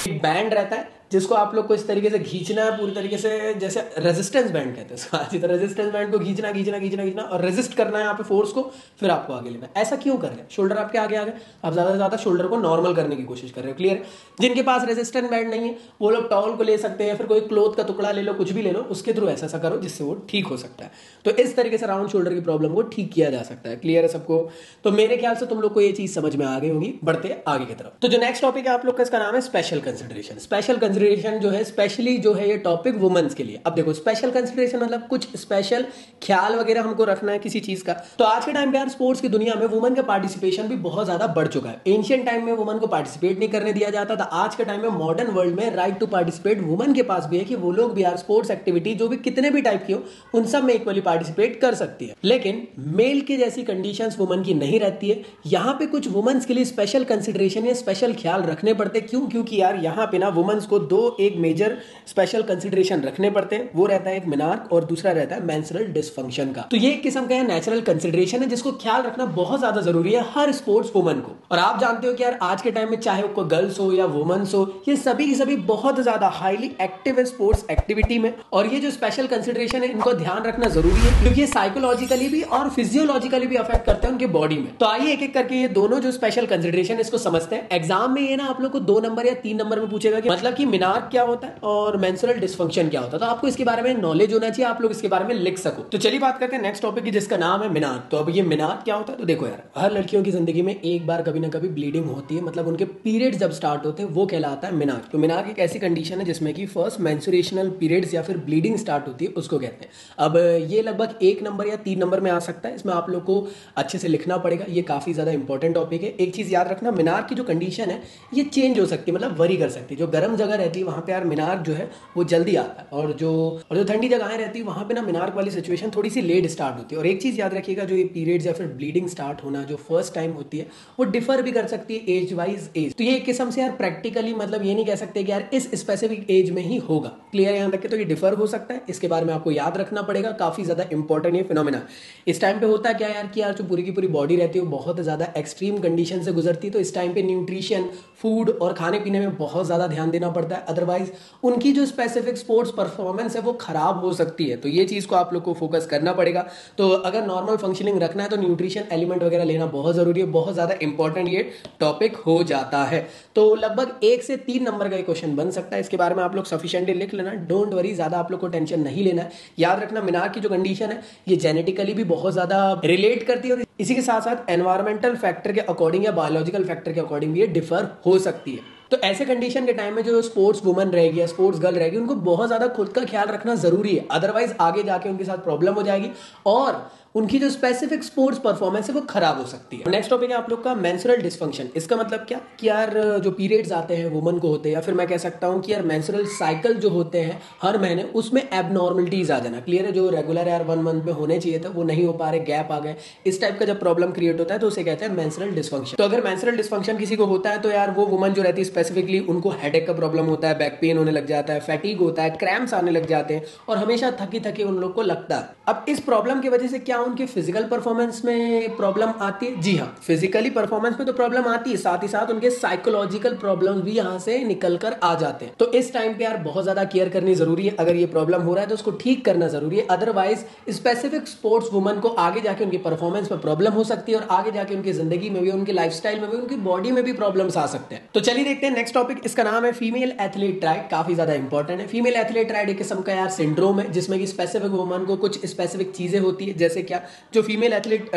एक बैंड रहता है जिसको आप लोग को इस तरीके से खींचना है पूरी तरीके से, जैसे रेजिस्टेंस बैंड कहते हैं इसको। तो रेजिस्टेंस बैंड को खींचना खींचना खींचना खींचना और रेजिस्ट करना है यहाँ पे फोर्स को, फिर आपको आगे लेना। ऐसा क्यों कर रहे हैं? शोल्डर आपके आगे आ गए, आप ज्यादा से ज्यादा शोल्डर को नॉर्मल करने की कोशिश कर रहे हो। क्लियर? जिनके पास रेजिस्टेंस बैंड नहीं है वो लोग टॉवल को ले सकते हैं, फिर कोई क्लोथ का टुकड़ा ले लो, कुछ भी ले लो, उसके थ्रू ऐसा करो जिससे वो ठीक हो सकता है। तो इस तरीके से राउंड शोल्डर की प्रॉब्लम को ठीक किया जा सकता है। क्लियर है सबको? तो मेरे ख्याल से तुम लोग को ये चीज समझ में आ गई होगी। बढ़ते आगे की तरफ। तो जो नेक्स्ट टॉपिक है आप लोग का, इसका नाम है स्पेशल कंसिडरेशन। स्पेशल कंसिडरेशन जो है, स्पेशली जो है ये टॉपिक वुमेन्स के लिए। अब देखो, स्पेशल कंसिडरेशन मतलब कुछ स्पेशल ख्याल वगैरह हमको रखना है किसी चीज का। तो आज के टाइम पे यार स्पोर्ट्स की दुनिया में वुमेन का पार्टिसिपेशन भी बहुत ज्यादा बढ़ चुका है। एंशिएंट टाइम में वुमेन को पार्टिसिपेट नहीं करने दिया जाता था। आज के टाइम में मॉडर्न वर्ल्ड में राइट टू पार्टिसिपेट वुमेन के पास भी है कि वो लोग भी यार स्पोर्ट्स एक्टिविटी जो भी कितने भी टाइप की हो उन सब में इक्वली पार्टिसिपेट कर सकती है। लेकिन मेल के जैसी कंडीशंस वुमेन की नहीं रहती है। यहाँ पे कुछ वुमेन्स के लिए स्पेशल कंसिडरेशन या स्पेशल ख्याल रखने पड़ते। क्यों? क्योंकि यार यहाँ पे ना वुमेन्स को एक मेजर स्पेशल कंसिडरेशन रखने पड़ते हैं। वो रहता है एक मेनार्क और दूसरा रहता है मेंस्ट्रुअल डिसफंक्शन का। तो ये एक किस्म का नेचुरल कंसिडरेशन है जिसको ख्याल रखना बहुत ज्यादा जरूरी है हर स्पोर्ट्स वुमन को। और आप जानते हो कि यार आज के टाइम में चाहे वो गर्ल्स हो या वुमेन्स हो, ये सभी बहुत ज्यादा हाईली एक्टिव है स्पोर्ट्स एक्टिविटी में। और ये जो स्पेशल कंसिडरेशन है इनको ध्यान रखना जरूरी है क्योंकि ये साइकोलॉजिकली भी और फिजियोलॉजिकली भी अफेक्ट करते हैं उनके बॉडी में। तो आइए एक एक करके ये दोनों जो स्पेशल कंसिडरेशन इसको समझते हैं। एग्जाम में ये ना आप लोग को 2 नंबर या 3 नंबर में पूछेगा कि मतलब कि मेनार्क क्या होता है और मेंस्ट्रुअल डिसफंक्शन क्या होता है। तो आपको इसके बारे में नॉलेज होना चाहिए, आप लोग इसके बारे में लिख सको। तो चलिए बात करते हैं नेक्स्ट टॉपिक की जिसका नाम है मेनार्क। तो अब ये मेनार्क क्या होता है? तो देखो यार, हर लड़कियों की जिंदगी में एक बार कभी ना कभी ब्लीडिंग होती है, मतलब उनके पीरियड जब स्टार्ट होते हैं वो कहलाता है मेनार्क। तो मेनार्क एक ऐसी कंडीशन है जिसमें कि फर्स्ट मेंस्ट्रुएशनल पीरियड्स या फिर ब्लीडिंग स्टार्ट होती है, उसको कहते हैं। अब ये लगभग 1 नंबर या 3 नंबर में आ सकता है। इसमें आप लोग को अच्छे से लिखना पड़ेगा, ये काफी ज्यादा इंपॉर्टेंट टॉपिक है। एक चीज याद रखना, मेनार्क की जो कंडीशन है ये चेंज हो सकती है, मतलब वरी कर सकती है। जो गर्म जगह रहती है वहां पे यार मेनार्क जो है वो जल्दी आता है, और जो ठंडी जगहें रहती है वहां पे ना मेनार्क वाली सिचुएशन थोड़ी सी लेट स्टार्ट होती है। और एक चीज याद रखिएगा, जो ये पीरियड्स या फिर ब्लीडिंग स्टार्ट होना जो फर्स्ट टाइम होती है वो डिफर भी कर सकती है एज वाइज एज। तो ये एक किस्म से यार प्रैक्टिकली मतलब ये नहीं कह सकते कि यार इस स्पेसिफिक एज में ही होगा। क्लियर है यहाँ तक के? तो ये डिफर हो सकता है, इसके बारे में आपको याद रखना पड़ेगा। काफी ज्यादा इंपॉर्टेंट ये फिनोमेना। इस टाइम पे होता क्या यार कि यार जो पूरी की पूरी बॉडी रहती है वो बहुत ज्यादा एक्सट्रीम कंडीशन से गुजरती है। तो इस टाइम पे न्यूट्रिशन, फूड और खाने पीने में बहुत ज्यादा ध्यान देना पड़ता है, अदरवाइज उनकी जो स्पेसिफिक स्पोर्ट्स परफॉर्मेंस है वो खराब हो सकती है। तो ये चीज को आप लोग को फोकस करना पड़ेगा। तो अगर नॉर्मल फंक्शनिंग रखना है तो न्यूट्रिशन एलिमेंट वगैरह लेना बहुत जरूरी है, बहुत ज्यादा इंपॉर्टेंट ये टॉपिक हो जाता है। तो लगभग 1 से 3 नंबर का ये क्वेश्चन बन सकता है। इसके बारे में आप लोग सफिशिएंटली लिख लेना, डोंट वरी, ज्यादा आप लोग को टेंशन नहीं लेना है। याद रखना मेनार्क की जो कंडीशन है ये जेनेटिकली भी बहुत ज्यादा रिलेट करती है, और इसी के साथ साथ एनवायरमेंटल फैक्टर के अकॉर्डिंग या बायोलॉजिकल फैक्टर के अकॉर्डिंग भी ये डिफर हो सकती है। तो ऐसे कंडीशन के टाइम में जो स्पोर्ट्स वुमन रहेगी या स्पोर्ट्स गर्ल रहेगी उनको बहुत ज्यादा खुद का ख्याल रखना जरूरी है, अदरवाइज आगे जाके उनके साथ प्रॉब्लम हो जाएगी और उनकी जो स्पेसिफिक स्पोर्ट्स परफॉर्मेंस है वो खराब हो सकती है। नेक्स्ट टॉपिक है आप लोग का मेंस्ट्रुअल डिसफंक्शन। इसका मतलब क्या कि यार जो पीरियड्स आते हैं वुमन को होते हैं, या फिर मैं कह सकता हूं कि यार मेंस्ट्रुअल साइकिल जो होते हैं हर महीने उसमें एबनॉर्मलिटीज आ जाना। क्लियर है? जो रेगुलर यार 1 मंथ में होने चाहिए था वो नहीं हो पा रहे, गैप आ गए, इस टाइप का जब प्रॉब्लम क्रिएट होता है तो उसे कहते हैं मेंस्ट्रुअल डिसफंक्शन। तो अगर मेंस्ट्रुअल डिसफंक्शन किसी को होता है तो यार वो वुमन जो रहती है स्पेसिफिकली उनको हेडेक का प्रॉब्लम होता है, बैक पेन होने लग जाता है, फैटिग होता है, क्रैम्प्स आने लग जाते हैं और हमेशा थकी थकी उन लोग को लगता है। अब इस प्रॉब्लम की वजह से क्या उनके फिजिकल परफॉर्मेंस में प्रॉब्लम आती है? जी हाँ, फिजिकली परफॉर्मेंस में तो प्रॉब्लम आती है, साथ ही साथ उनके साइकोलॉजिकल प्रॉब्लम्स भी यहां से निकल कर आ जाते हैं। तो इस टाइम पे यार बहुत ज्यादा केयर करनी जरूरी है। अगर ये प्रॉब्लम हो रहा है तो उसको ठीक करना जरूरी है, अदरवाइज स्पेसिफिक स्पोर्ट्स वुमन को आगे जाके उनकी परफॉर्मेंस में प्रॉब्लम हो सकती है और आगे जाके उनकी जिंदगी में भी, उनकी लाइफस्टाइल में भी, उनकी बॉडी में भी प्रॉब्लम्स आ सकते हैं। तो चलिए देखते हैं नेक्स्ट टॉपिक। इसका नाम है फीमेल एथलीट ट्राइड। काफी ज्यादा इंपॉर्टेंट है। फीमेल एथलीट ट्राइड एक किस्म का यार सिंड्रोम है जिसमें कि स्पेसिफिक वुमन को कुछ स्पेसिफिक चीजें होती है। जैसे क्या, जो फीमेल एथलीट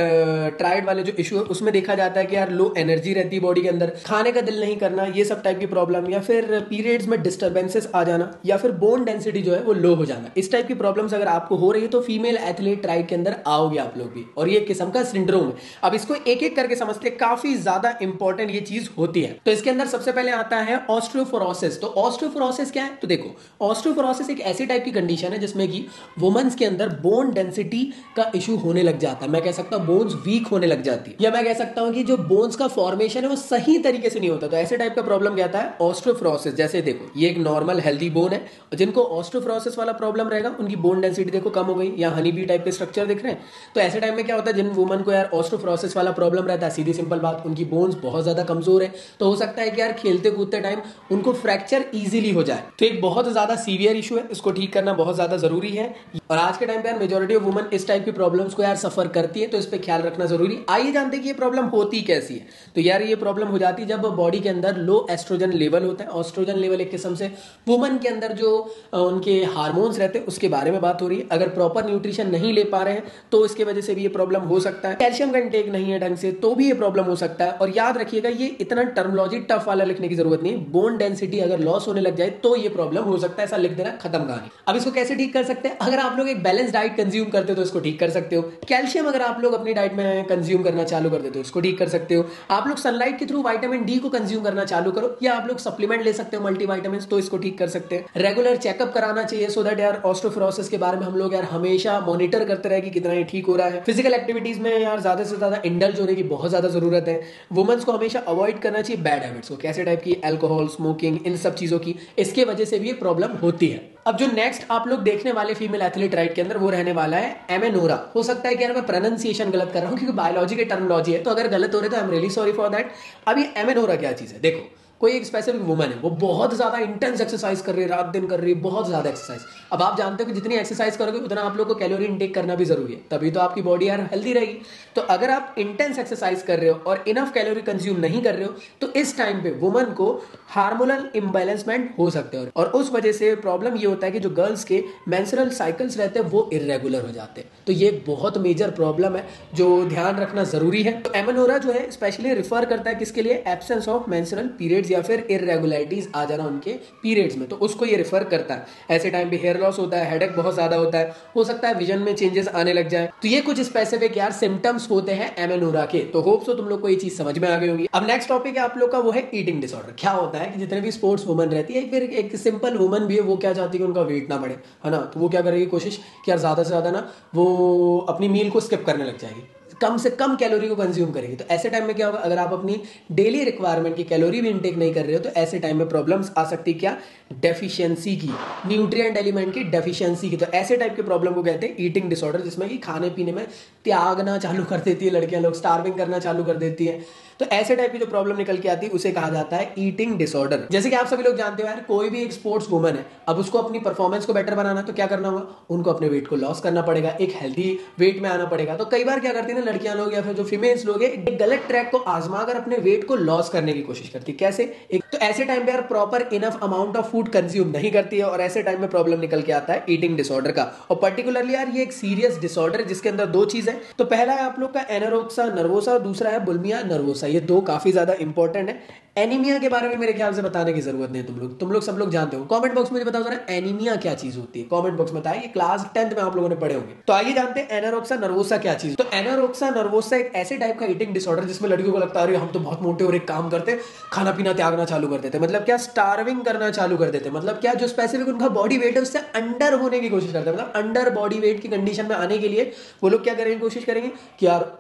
ट्राइड वाले जो इशू है उसमें देखा जाता है कि यार लो एनर्जी रहती है बॉडी के अंदर, खाने का दिल नहीं करना, ये सब टाइप की प्रॉब्लम, या फिर पीरियड्स में डिस्टर्बेंसेस आ जाना, या फिर बोन डेंसिटी जो है वो लो हो जाना। इस टाइप की प्रॉब्लम्स अगर आपको हो रही है तो फीमेल एथलीट ट्राइड के अंदर आओगे आप लोग भी, और ये किस्म का सिंड्रोम है। अब इसको एक एक करके समझते हैं, काफी ज्यादा इंपॉर्टेंट ये चीज होती है। तो इसके अंदर सबसे पहले आता है ऑस्टियोपोरोसिस। तो ऑस्टियोपोरोसिस क्या है? तो देखो, ऑस्टियोपोरोसिस एक ऐसी टाइप की कंडीशन है जिसमें कि वुमेन्स के अंदर बोन डेंसिटी का इशू होने लग जाता है, मैं कह सकता हूँ बोन्स वीक होने लग जाती है, या मैं कह सकता हूँ कि जो बोन्स का फॉर्मेशन है वो सही तरीके से नहीं होता। तो ऐसे टाइप का प्रॉब्लम क्या आता है, ऑस्टियोफ्रोसिस। जैसे देखो ये एक नॉर्मल हेल्दी बोन है, जिनको ऑस्टियोफ्रोसिस वाला प्रॉब्लम रहेगा उनकी बोन डेंसिटी देखो कम हो गई, या हनी बी टाइप के स्ट्रक्चर दिख रहे हैं। तो ऐसे टाइम में क्या होता है, जिन वुमन को यार ऑस्टियोफ्रोसिस वाला प्रॉब्लम रहता है, सीधी सिंपल बात, उनकी बोन्स बहुत ज्यादा कमजोर है, तो हो सकता है कि यार खेलते कूदते टाइम उनको फ्रैक्चर इजीली हो जाए। तो एक बहुत ज्यादा सीवियर इशू है, इसको ठीक करना बहुत ज्यादा जरूरी है। और आज के टाइम पे यार मेजॉरिटी ऑफ वुमन इस टाइप की प्रॉब्लम्स को यार सफर करती है, तो इस पे ख्याल रखना जरूरी। आइए जानते हैं कि ये प्रॉब्लम होती कैसी है। तो यार ये प्रॉब्लम हो जाती है जब बॉडी के अंदर लो एस्ट्रोजन लेवल होता है। एस्ट्रोजन लेवल एक किस्म से वुमन के अंदर जो उनके हार्मोन्स रहते हैं उसके बारे में बात हो रही है। अगर प्रॉपर न्यूट्रिशन नहीं ले पा रहे हैं तो इसके वजह से भी ये प्रॉब्लम हो सकता है। कैल्शियम का इंटेक नहीं है ढंग से तो भी ये प्रॉब्लम हो सकता है। और याद रखिएगा ये इतना टर्मोलॉजी टफ वाला लिखने की जरूरत नहीं, बोन डेंसिटी अगर लॉस होने लग जाए तो ये प्रॉब्लम हो सकता है, ऐसा लिख देना, खत्म कहानी। अब इसको कैसे ठीक कर सकते हैं, अगर आप लोग एक बैलेंस डाइट कंज्यूम करते हो तो इसको ठीक कर सकते हो। कैल्शियम अगर आप लोग अपनी डाइट में कंज्यूम करना चालू कर देते हो इसको ठीक कर सकते हो। आप लोग सनलाइट के थ्रू विटामिन डी को कंज्यूम करना चालू करो, या आप लोग सप्लीमेंट ले सकते हो मल्टीविटामिन, तो इसको ठीक कर सकते हैं। रेगुलर चेकअप कराना चाहिए सो दैट यार ऑस्टियोफ्रोसिस के बारे में हम लोग यार हमेशा मॉनिटर करते रहे कि कितना ये ठीक हो रहा है। फिजिकल एक्टिविटीज में यार ज्यादा से ज्यादा इंडल्ज होने की बहुत ज्यादा जरूरत है। वुमेन्स को हमेशा अवॉइड करना चाहिए बैड हैबिट्स को, कैसे टाइप की, अल्कोहल, स्मोकिंग, इन सब चीजों की, इसके वजह से भी ये प्रॉब्लम होती है। अब जो नेक्स्ट आप लोग देखने वाले फीमेल एथलीट राइट के अंदर वो रहने वाला है एमेनोरा। हो सकता है कि यार मैं प्रोनाउंसिएशन गलत कर रहा हूं क्योंकि बायोलॉजी की टर्मिनोलॉजी है, तो अगर गलत हो रहे तो I am really sorry for that. अब ये एमेनोरा क्या चीज है, देखो कोई एक स्पेसिफिक वुमन है, वो बहुत ज्यादा इंटेंस एक्सरसाइज कर रही है, रात दिन कर रही है, बहुत ज्यादा एक्सरसाइज। अब आप जानते हो कि जितनी एक्सरसाइज करोगे उतना आप लोग को कैलोरी इंटेक करना भी जरूरी है, तभी तो आपकी बॉडी यार हेल्दी रहेगी। तो अगर आप इंटेंस एक्सरसाइज कर रहे हो और इनफ कैलोरी कंज्यूम नहीं कर रहे हो तो इस टाइम पे वुमन को हार्मोनल इम्बैलेंसमेंट हो सकते हैं, और उस वजह से प्रॉब्लम ये होता है कि जो गर्ल्स के मेंस्ट्रुअल साइकिल्स रहते हैं वो इरेगुलर हो जाते हैं। तो ये एक बहुत मेजर प्रॉब्लम है जो ध्यान रखना जरूरी है। तो एमेनोरा जो है स्पेशली रिफर करता है किसके लिए, एब्सेंस ऑफ मेंस्ट्रुअल पीरियड्स या फिर इरेगुलरिटीज आ जाना उनके पीरियड्स में, तो उसको ये रिफर करता है। ऐसे टाइम पे हेयर लॉस होता है, हेडेक बहुत ज्यादा होता है, हो सकता है विजन में चेंजेस आने लग जाए। तो ये कुछ स्पेसिफिक यार सिम्टम्स होते हैं एमेनोरा के। तो होप सो तुम लोग को ये चीज समझ में आ गई होगी। अब नेक्स्ट टॉपिक है आप लोग का, वो है ईटिंग डिसऑर्डर। क्या होता है कि जितने भी स्पोर्ट्स वुमन रहती है, फिर एक सिंपल वुमन भी है, वो क्या चाहती है कि उनका वेट ना बढ़े, है ना, तो वो क्या करेगी, कोशिश कि यार ज्यादा से ज्यादा ना वो अपनी मील को स्किप करने लग जाएगी, कम से कम कैलोरी को कंज्यूम करेगी। तो ऐसे टाइम में क्या होगा, अगर आप अपनी डेली रिक्वायरमेंट की कैलोरी भी इंटेक नहीं कर रहे हो तो ऐसे टाइम में प्रॉब्लम्स आ सकती है, क्या, डेफिशिएंसी की, न्यूट्रिएंट एलिमेंट की डेफिशिएंसी की। तो ऐसे टाइप के प्रॉब्लम को कहते हैं ईटिंग डिसऑर्डर, जिसमें कि खाने पीने में त्यागना चालू कर देती है लड़कियां, लोग स्टार्विंग करना चालू कर देती है। तो ऐसे टाइप की जो प्रॉब्लम निकल के आती है उसे कहा जाता है ईटिंग डिसऑर्डर। जैसे कि आप सभी लोग जानते हो यार, कोई भी एक स्पोर्ट्स वुमन है, अब उसको अपनी परफॉर्मेंस को बेटर बनाना तो क्या करना होगा, उनको अपने वेट को लॉस करना पड़ेगा, एक हेल्दी वेट में आना पड़ेगा। तो कई बार क्या करती है ना लड़कियां लोग या फिर जो फीमेल्स लोग हैं, एक गलत ट्रैक को आजमा कर अपने वेट को लॉस करने की कोशिश करती है। कैसे, एक तो ऐसे टाइम पे यार proper enough amount of food consume नहीं करती है, और ऐसे टाइम में प्रॉब्लम निकल के आता है ईटिंग डिसऑर्डर का। और पर्टिकुलरली यार ये एक सीरियस डिसऑर्डर है जिसके अंदर दो चीज है। तो पहला है आप लोग का एनोरेक्सिया नर्वोसा और दूसरा है बुलिमिया नर्वोसा। ये दो काफी ज्यादा इंपॉर्टेंट है। एनीमिया के बारे में मेरे ख्याल से बताने की जरूरत नहीं, तुम लोग सब लोग जानते हो। कमेंट बॉक्स में मुझे बताओ जरा एनीमिया क्या चीज होती है, कमेंट बॉक्स में बताइए, क्लास 10th में आप लोगों ने पढ़े होंगे। तो आइए जानते हैं एनोरेक्सिया नर्वोसा क्या चीज। तो एनोरेक्सिया नर्वोसा एक ऐसे टाइप का ईटिंग डिसऑर्डर जिसमें लड़कियों को लगता है हम तो बहुत मोटे और एक काम करते, खाना पीना त्यागना चालू कर देते, मतलब क्या, स्टार्विंग करना चालू कर देते, मतलब क्या, जो स्पेसिफिक उनका बॉडी वेट है उससे अंडर होने की कोशिश करते हैं, मतलब अंडर बॉडी वेट की कंडीशन में आने के लिए वो लोग क्या करेंगे, कोशिश करेंगे कि यार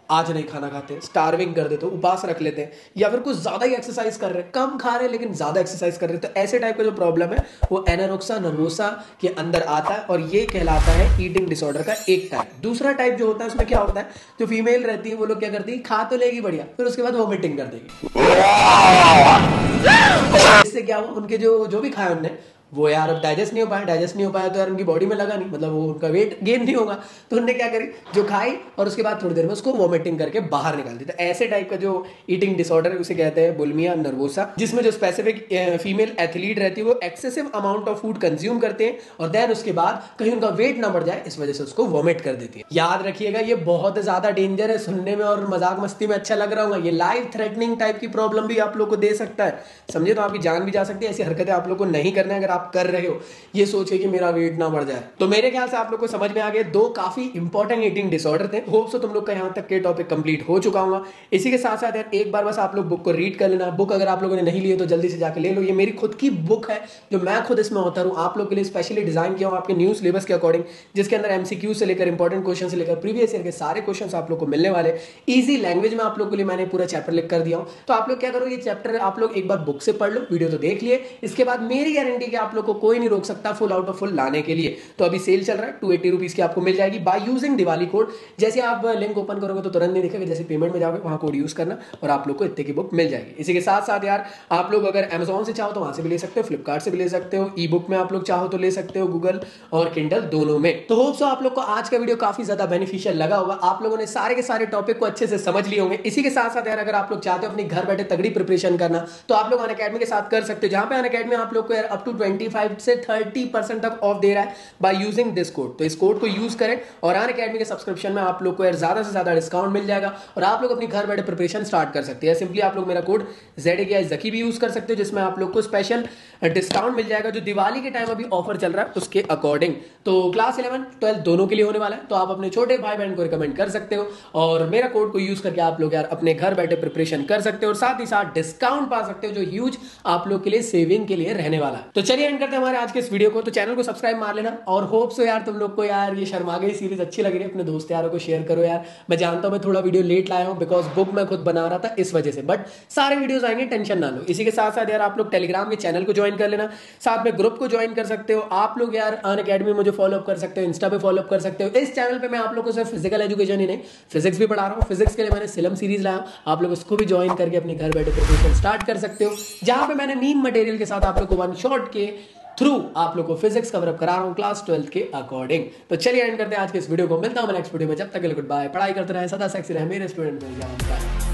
आज नहीं खाना खाते, स्टार्विंग कर देते, उपवास रख लेते हैं, या फिर कुछ ज्यादा ही एक्सरसाइज कर रहे हैं, कम खा रहे हैं लेकिन ज्यादा एक्सरसाइज कर रहे हैं। तो ऐसे टाइप का जो प्रॉब्लम है वो एनोरेक्सिया नर्वोसा के अंदर आता है, और ये कहलाता है ईटिंग डिसऑर्डर का एक टाइप। दूसरा टाइप जो होता है उसमें क्या होता है, जो फीमेल रहती है वो लोग क्या करती है, खा तो लेगी बढ़िया, फिर उसके बाद वोमिटिंग कर देगी। इससे क्या हुआ, उनके जो भी खाया उनने वो यार अब डाइजेस्ट नहीं हो पाया तो यार उनकी बॉडी में लगा नहीं, मतलब वो उनका वेट गेन नहीं होगा। तो उन्होंने क्या करी, जो खाई और उसके बाद थोड़ी देर में उसको वोमिटिंग करके बाहर निकाल दी। तो ऐसे टाइप का जो ईटिंग डिसऑर्डर है उसे कहते हैं बुलिमिया नर्वोसा, जिसमें जो स्पेसिफिक फीमेल एथलीट रहती है वो excessive amount of food consume करते हैं और देन उसके बाद कहीं उनका वेट ना बढ़ जाए इस वजह से उसको वोमिट कर देती है। याद रखिएगा ये बहुत ज्यादा डेंजर है, सुनने में और मजाक मस्ती में अच्छा लग रहा होगा, ये लाइफ थ्रेटनिंग टाइप की प्रॉब्लम भी आप लोग को दे सकता है, समझे, तो आपकी जान भी जा सकती है। ऐसी हरकतें आप लोग को नहीं करना है। अगर आप कर रहे हो ये सोचे कि मेरा वेट ना बढ़ जाए। तो मेरे ख्याल से आप लोग को समझ में आ गए दो काफी इंपॉर्टेंट ईटिंग डिसऑर्डर थे। होप सो तुम लोग का यहाँ तक के टॉपिक कंप्लीट हो चुका होगा। इसी के साथ साथ यार एक बार बस आप लोग बुक को रीड कर लेना। बुक अगर आप लोगों ने नहीं ली है तो जल्दी से जाकर ले लो। ये मेरी खुद की बुक है जो मैं खुद इसमें ऑथर हूँ, आप लोग के लिए स्पेशली डिजाइन किया हूँ आपके न्यू सिलेबस के अकॉर्डिंग, जिसके अंदर एमसीक्यू से लेकर इंपॉर्टेंट क्वेश्चन से लेकर प्रीवियस ईयर के सारे क्वेश्चन आप लोग को मिलने वाले। इजी लैंग्वेज में आप लोग के लिए मैंने पूरा चैप्टर लिख कर दिया हूँ। तो आप लोग क्या करो, ये चैप्टर आप लोग एक बार बुक से पढ़ लो, वीडियो तो देख लिए, इसके बाद मेरी गारंटी कि आप लोग को कोई नहीं रोक सकता फुल आउट ऑफ फुल लाने के लिए। तो अभी सेल चल रहा है, 280 रुपीज की आपको मिल जाएगी बाय यूजिंग दिवाली कोड। जैसे आप लिंक ओपन करोगे तो तुरंत नहीं दिखेगा, जैसे पेमेंट में जाओगे वहां कोड यूज करना और आप लोग को इतने की बुक मिल जाएगी। इसी के साथ साथ यार आप लोग अगर Amazon से चाहो तो वहां से भी ले सकते हो, फ्लिपकार्ट से भी ले सकते हो, ई बुक में आप लोग चाहो तो ले सकते हो, गूगल और किंडल दोनों में। तो होप सो आप लोग को आज का वीडियो काफी ज्यादा बेनिफिशियल लगा होगा, आप लोगों ने सारे के सारे टॉपिक को अच्छे से समझ लिए होंगे। इसी के साथ साथ यार अगर आप लोग चाहते हो अपनी घर बैठे तगड़ी प्रिपरेशन करना तो आप लोग अनअकैडमी के साथ कर सकते हो, जहां पे अनअकैडमी आप लोग को यार अप टू 25 से 30% तक ऑफ दे रहा है बाय यूजिंग दिस कोड। तो इस कोड को यूज करें और अनअकैडमी के सब्सक्रिप्शन में आप लोग को यार ज्यादा से ज्यादा डिस्काउंट मिल जाएगा और आप लोग अपनी घर बैठे प्रिपरेशन स्टार्ट कर सकते हैं। सिंपली आप लोग मेरा कोड ZAKI भी यूज कर सकते हो, जिसमें आप लोग को स्पेशल डिस्काउंट मिल जाएगा जो दिवाली के टाइम अभी ऑफर चल रहा है उसके अकॉर्डिंग। तो क्लास 11 12 दोनों के लिए होने वाला है, तो आप अपने छोटे भाई बहन को रिकमेंड कर सकते हो और मेरा कोड को यूज करके आप लोग यार अपने घर बैठे प्रिपरेशन कर सकते हो और साथ ही साथ डिस्काउंट पा सकते हो जो ह्यूज आप लोग के लिए सेविंग के लिए रहने वाला है। तो चलिए एंड करते हैं हमारे आज के इस वीडियो को। तो चैनल को सब्सक्राइब मार लेना और होप सो यार तुम लोग को यार ये शर्मा गई सीरीज अच्छी लग रही है, अपने दोस्त यारों को शेयर करो यार। मैं जानता हूं मैं थोड़ा वीडियो लेट लाया हूं बिकॉज बुक मैं खुद बना रहा था इस वजह से, बट सारे वीडियोस आएंगे, टेंशन ना लो। इसी के साथ साथ यार आप लोग टेलीग्राम के चैनल को ज्वाइन कर लेना, साथ में ग्रुप को ज्वाइन कर सकते हो। आप लोग यार अनअकैडमी मुझे फॉलो अप कर सकते हो, इंस्टा पे फॉलो अप कर सकते हो। इस चैनल पे मैं आप लोग को सिर्फ फिजिकल एजुकेशन ही नहीं फिजिक्स भी पढ़ा रहा हूँ। फिजिक्स के लिए मैंने सिलम सीरीज लाया, आप लोग उसको भी ज्वाइन करके अपने घर बैठे प्रिपरेशन स्टार्ट कर सकते हो, जहां पे मैंने मीम मटेरियल के साथ आप लोग को वन शॉट के थ्रू आप लोग को फिजिक्स कवर अप करा रहा हूं क्लास 12 के अकॉर्डिंग। तो चलिए एंड करते हैं आज के इस वीडियो को, मिलता हूं मैं नेक्स्ट वीडियो में, जब तक के लिए गुड बाय। पढ़ाई करते रहे, सदा सेक्सी रहे मेरे स्टूडेंट।